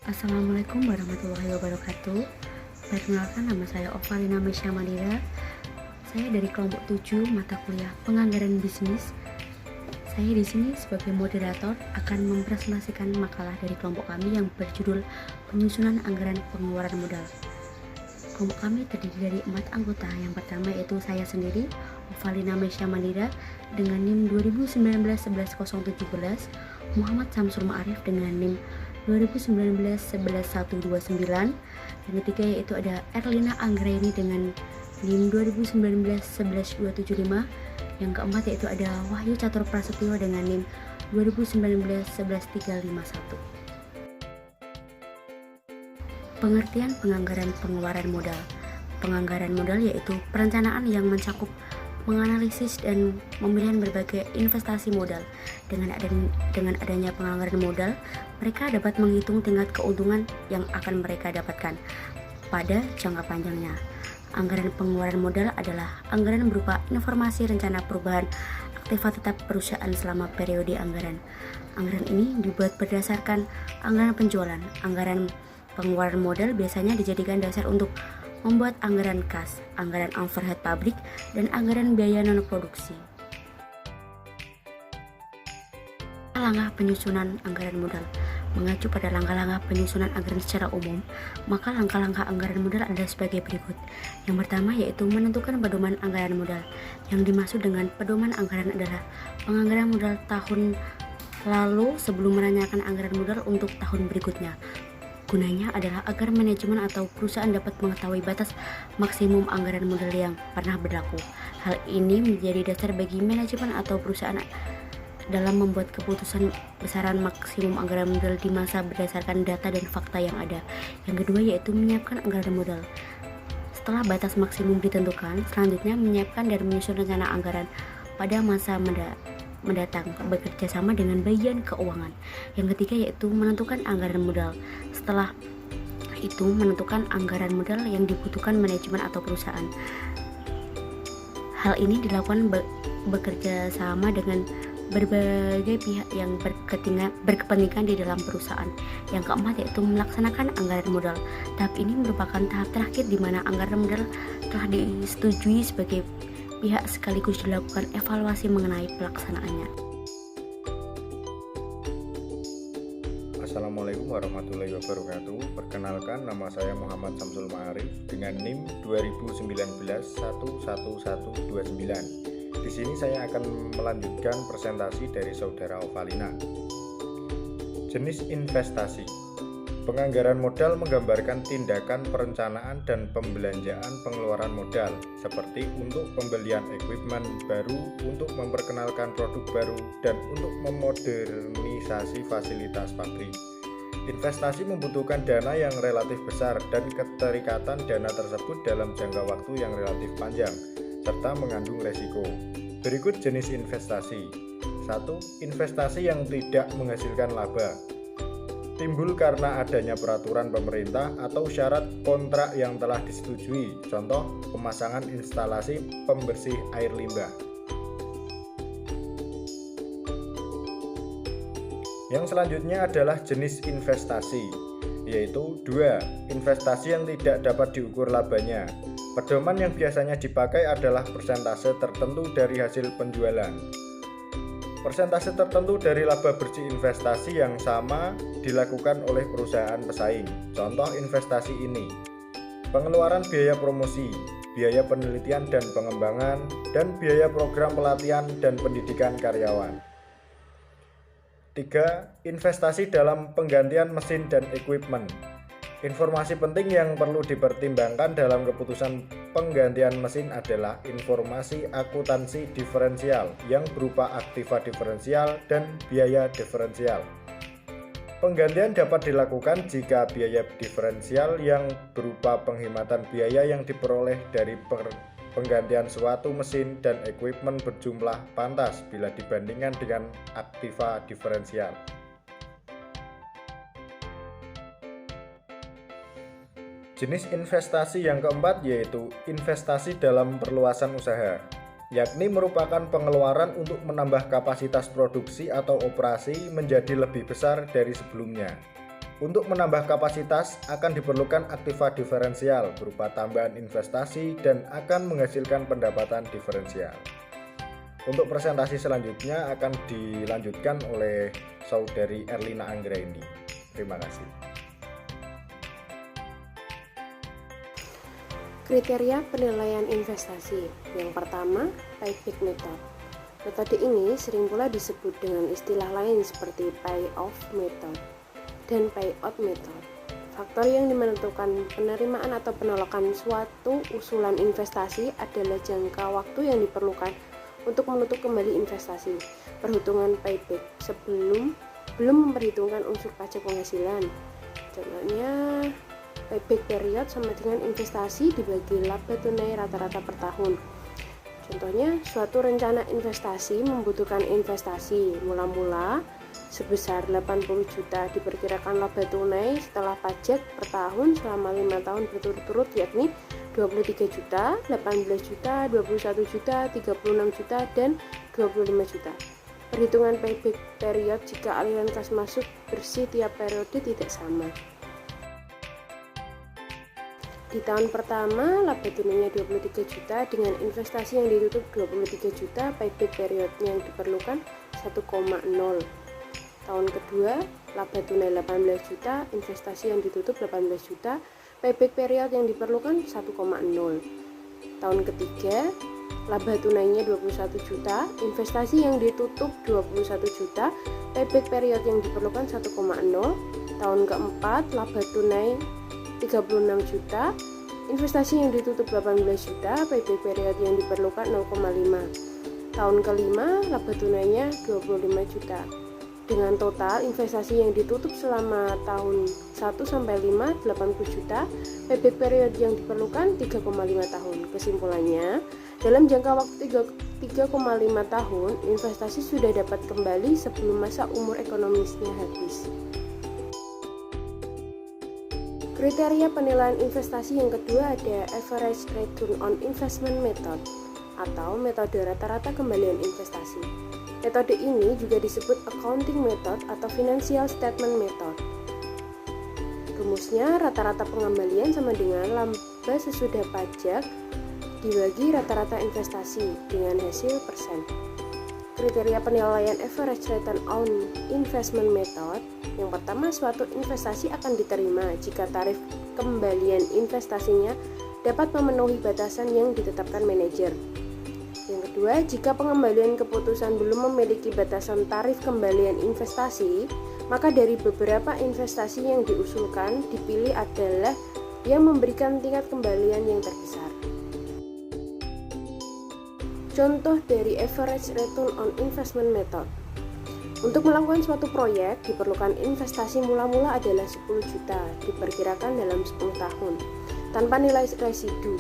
Assalamualaikum warahmatullahi wabarakatuh. Perkenalkan, nama saya Ovalina Mesya Madira. Saya dari kelompok 7 mata kuliah Penganggaran Bisnis. Saya di sini sebagai moderator akan mempresentasikan makalah dari kelompok kami yang berjudul Penyusunan Anggaran Pengeluaran Modal. Kelompok kami terdiri dari 4 anggota. Yang pertama yaitu saya sendiri, Ovalina Mesya Madira dengan NIM 2019-11017, Muhammad Samsul Ma'arif dengan NIM 2019-11129. Yang ketiga yaitu ada Erlina Anggraini dengan NIM 2019-11275. Yang keempat yaitu ada Wahyu Catur Prasetyo dengan NIM 2019-11351. Pengertian penganggaran pengeluaran modal. Penganggaran modal yaitu perencanaan yang mencakup menganalisis dan pemilihan berbagai investasi modal. Dengan adanya penganggaran modal, mereka dapat menghitung tingkat keuntungan yang akan mereka dapatkan pada jangka panjangnya. Anggaran pengeluaran modal adalah anggaran berupa informasi rencana perubahan aktiva tetap perusahaan selama periode anggaran. Anggaran ini dibuat berdasarkan anggaran penjualan. Anggaran pengeluaran modal biasanya dijadikan dasar untuk membuat anggaran kas, anggaran overhead pabrik, dan anggaran biaya non-produksi. Langkah penyusunan anggaran modal. Mengacu pada langkah-langkah penyusunan anggaran secara umum, maka langkah-langkah anggaran modal adalah sebagai berikut. Yang pertama yaitu menentukan pedoman anggaran modal. Yang dimaksud dengan pedoman anggaran adalah penganggaran modal tahun lalu sebelum merencanakan anggaran modal untuk tahun berikutnya. Gunanya adalah agar manajemen atau perusahaan dapat mengetahui batas maksimum anggaran modal yang pernah berlaku. Hal ini menjadi dasar bagi manajemen atau perusahaan dalam membuat keputusan besaran maksimum anggaran modal di masa berdasarkan data dan fakta yang ada. Yang kedua yaitu menyiapkan anggaran modal. Setelah batas maksimum ditentukan, selanjutnya menyiapkan dan menyusun rencana anggaran pada masa mendatang bekerja sama dengan bagian keuangan. Yang ketiga yaitu menentukan anggaran modal. Setelah itu menentukan anggaran modal yang dibutuhkan manajemen atau perusahaan. Hal ini dilakukan bekerja sama dengan berbagai pihak yang berkepentingan di dalam perusahaan. Yang keempat yaitu melaksanakan anggaran modal. Tahap ini merupakan tahap terakhir di mana anggaran modal telah disetujui sebagai pihak sekaligus dilakukan evaluasi mengenai pelaksanaannya. Assalamualaikum warahmatullahi wabarakatuh. Perkenalkan, nama saya Muhammad Samsul Ma'arif dengan NIM 2019-11129. Di sini saya akan melanjutkan presentasi dari saudara Ovalina. Jenis investasi. Penganggaran modal menggambarkan tindakan perencanaan dan pembelanjaan pengeluaran modal, seperti untuk pembelian equipment baru, untuk memperkenalkan produk baru, dan untuk memodernisasi fasilitas pabrik. Investasi membutuhkan dana yang relatif besar dan keterikatan dana tersebut dalam jangka waktu yang relatif panjang, serta mengandung resiko. Berikut jenis investasi. 1. Investasi yang tidak menghasilkan laba. Timbul karena adanya peraturan pemerintah atau syarat kontrak yang telah disetujui, contoh pemasangan instalasi pembersih air limbah. Yang selanjutnya adalah jenis investasi, yaitu 2. Investasi yang tidak dapat diukur labanya. Pedoman yang biasanya dipakai adalah persentase tertentu dari hasil penjualan. Persentase tertentu dari laba bersih investasi yang sama dilakukan oleh perusahaan pesaing. Contoh investasi ini: pengeluaran biaya promosi, biaya penelitian dan pengembangan, dan biaya program pelatihan dan pendidikan karyawan. 3. Investasi dalam penggantian mesin dan equipment. Informasi penting yang perlu dipertimbangkan dalam keputusan penggantian mesin adalah informasi akuntansi diferensial yang berupa aktiva diferensial dan biaya diferensial. Penggantian dapat dilakukan jika biaya diferensial yang berupa penghematan biaya yang diperoleh dari penggantian suatu mesin dan equipment berjumlah pantas bila dibandingkan dengan aktiva diferensial. Jenis investasi yang keempat yaitu investasi dalam perluasan usaha. yakni merupakan pengeluaran untuk menambah kapasitas produksi atau operasi menjadi lebih besar dari sebelumnya. Untuk menambah kapasitas akan diperlukan aktiva diferensial berupa tambahan investasi dan akan menghasilkan pendapatan diferensial. Untuk presentasi selanjutnya akan dilanjutkan oleh Saudari Erlina Anggraini. Terima kasih. Kriteria penilaian investasi. Yang pertama, payback method. Metode ini sering pula disebut dengan istilah lain seperti payoff method dan payout method. Faktor yang menentukan penerimaan atau penolakan suatu usulan investasi adalah jangka waktu yang diperlukan untuk menutup kembali investasi. Perhitungan payback belum memperhitungkan unsur pajak penghasilan. Contohnya, payback period sama dengan investasi dibagi laba tunai rata-rata per tahun. Contohnya, suatu rencana investasi membutuhkan investasi mula-mula sebesar 80 juta, diperkirakan laba tunai setelah pajak per tahun selama 5 tahun berturut-turut yakni 23 juta, 18 juta, 21 juta, 36 juta, dan 25 juta. Perhitungan payback period jika aliran kas masuk bersih tiap periode tidak sama. Di tahun pertama, laba tunainya 23 juta dengan investasi yang ditutup 23 juta, payback periodnya yang diperlukan 1,0. Tahun kedua, laba tunai 18 juta, investasi yang ditutup 18 juta, payback period yang diperlukan 1,0. Tahun ketiga, laba tunainya 21 juta, investasi yang ditutup 21 juta, payback period yang diperlukan 1,0. Tahun keempat, laba tunai 36 juta, investasi yang ditutup 18 juta, payback period yang diperlukan 0,5. Tahun kelima, laba tunainya 25 juta. Dengan total investasi yang ditutup selama tahun 1-5 80 juta, payback period yang diperlukan 3,5 tahun. Kesimpulannya, dalam jangka waktu 3,5 tahun, investasi sudah dapat kembali sebelum masa umur ekonomisnya habis. Kriteria penilaian investasi yang kedua ada average return on investment method atau metode rata-rata kembalian investasi. Metode ini juga disebut accounting method atau financial statement method. Rumusnya rata-rata pengembalian sama dengan laba sesudah pajak dibagi rata-rata investasi dengan hasil persen. Kriteria penilaian average return on investment method. Yang pertama, suatu investasi akan diterima jika tarif kembalian investasinya dapat memenuhi batasan yang ditetapkan manajer. Yang kedua, jika pengembalian keputusan belum memiliki batasan tarif kembalian investasi, maka dari beberapa investasi yang diusulkan dipilih adalah yang memberikan tingkat kembalian yang terbesar. Contoh dari average return on investment method. Untuk melakukan suatu proyek, diperlukan investasi mula-mula adalah 10 juta, diperkirakan dalam 10 tahun, tanpa nilai residu.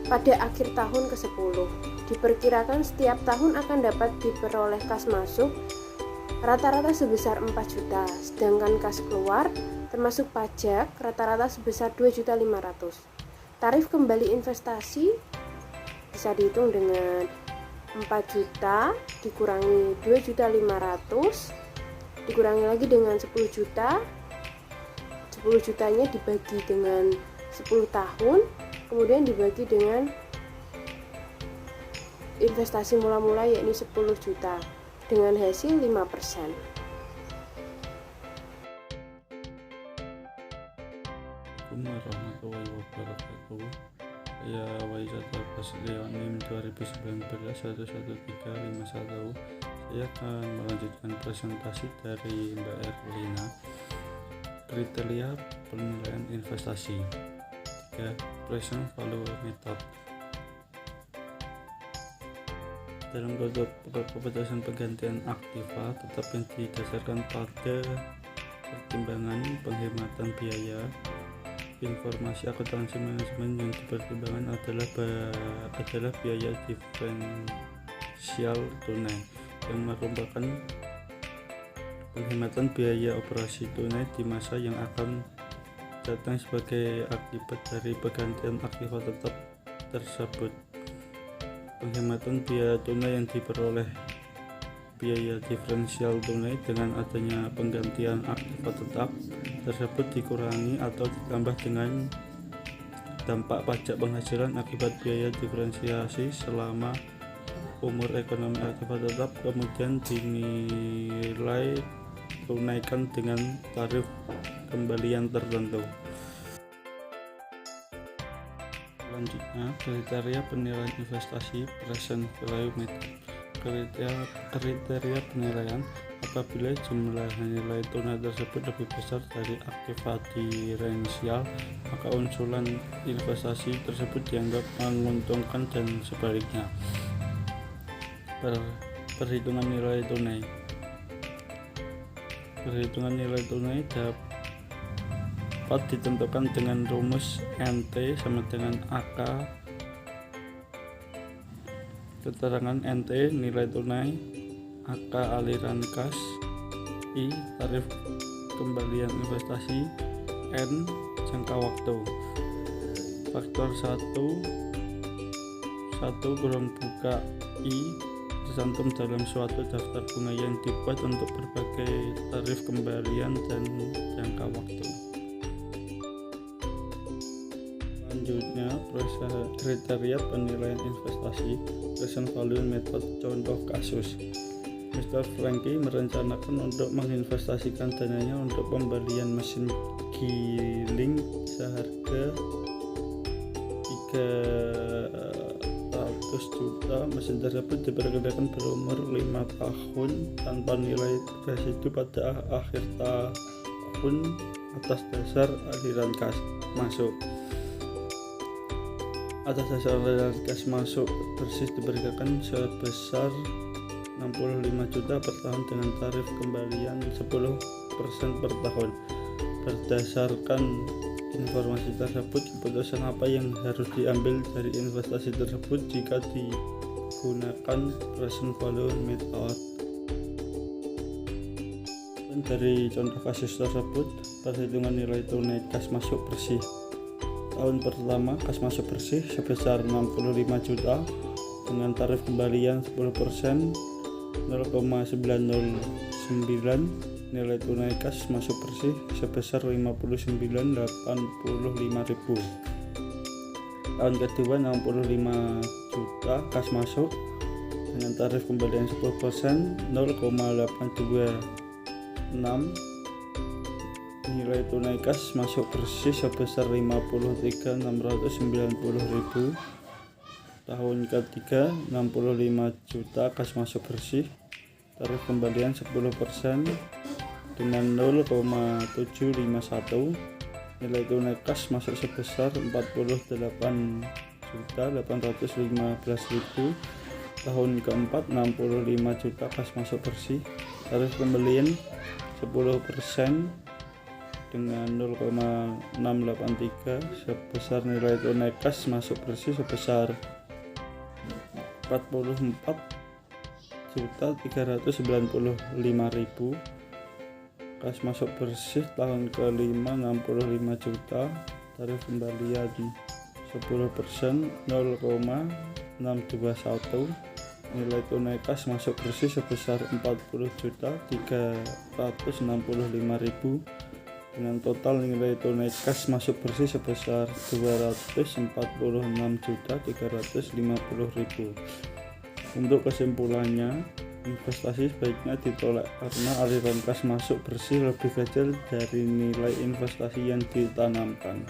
Pada akhir tahun ke-10, diperkirakan setiap tahun akan dapat diperoleh kas masuk rata-rata sebesar 4 juta, sedangkan kas keluar termasuk pajak rata-rata sebesar 2.500.000. Tarif kembali investasi bisa dihitung dengan 4 juta dikurangi 2.500.000 dikurangi lagi dengan 10 juta. 10 jutanya dibagi dengan 10 tahun, kemudian dibagi dengan investasi mula-mula yakni 10 juta dengan hasil 5%. Assalamualaikum warahmatullahi wabarakatuh. Saya Waizatul Basrianim 2019-11351. Saya akan melanjutkan presentasi dari Mbak Erlina. Kriteria penilaian investasi. 3. Present value method. Dalam keputusan penggantian aktiva tetap yang didasarkan pada pertimbangan penghematan biaya. Informasi akuntansi manajemen yang dipertimbangkan adalah biaya diferensial tunai yang merupakan penghematan biaya operasi tunai di masa yang akan datang sebagai akibat dari penggantian aktiva tetap tersebut. Penghematan biaya tunai yang diperoleh biaya diferensial tunai dengan adanya penggantian aktiva tetap tersebut dikurangi atau ditambah dengan dampak pajak penghasilan akibat biaya diferensiasi selama umur ekonomi aktiva tetap, kemudian dinilai tunaikan dengan tarif kembalian tertentu. Selanjutnya, kriteria penilaian investasi present value method. Kriteria penilaian apabila jumlah nilai tunai tersebut lebih besar dari aktiva diferensial, maka usulan investasi tersebut dianggap menguntungkan dan sebaliknya. Perhitungan nilai tunai. Perhitungan nilai tunai dapat ditentukan dengan rumus NT sama dengan AK. Keterangan NT nilai tunai, AK aliran kas, I tarif kembalian investasi, N jangka waktu. Faktor 1 kurung buka I tercantum dalam suatu daftar bunga yang dibuat untuk berbagai tarif kembalian dan jangka waktu. Selanjutnya, kriteria penilaian investasi present value method. Contoh kasus, Mr. Frankie merencanakan untuk menginvestasikan dananya untuk pembelian mesin giling seharga 300 juta. Mesin tersebut diperkirakan berumur 5 tahun tanpa nilai residu pada akhir tahun atas dasar aliran kas masuk. Atas dasar aliran kas masuk bersih diperkirakan sebesar 65 juta per tahun dengan tarif kembalian 10% per tahun. Berdasarkan informasi tersebut, keputusan apa yang harus diambil dari investasi tersebut jika digunakan present value method. Dan dari contoh kasus tersebut, perhitungan nilai tunai kas masuk bersih. Tahun pertama kas masuk bersih sebesar 65 juta dengan tarif kembalian 10% 0,909. Nilai tunai kas masuk bersih sebesar 59.85.000. Tahun kedua 65 juta kas masuk dengan tarif kembalian 10% 0,826. Nilai tunai kas masuk bersih sebesar 53.690.000. Tahun ketiga 65 juta kas masuk bersih, tarif kembalian 10% dengan 0,751. Nilai tunai kas masuk sebesar 48.815.000. Tahun keempat 65 juta kas masuk bersih, tarif kembalian 10% dengan 0,683. sebesar nilai tunai kas masuk bersih sebesar 44.390.000. Kas masuk bersih tahun kelima 65 juta, tarif kembalian 10% 0,621. Nilai tunai kas masuk bersih sebesar 40.360.000 dengan total nilai tunai kas masuk bersih sebesar 246.350.000. Untuk kesimpulannya, investasi sebaiknya ditolak karena aliran kas masuk bersih lebih kecil dari nilai investasi yang ditanamkan.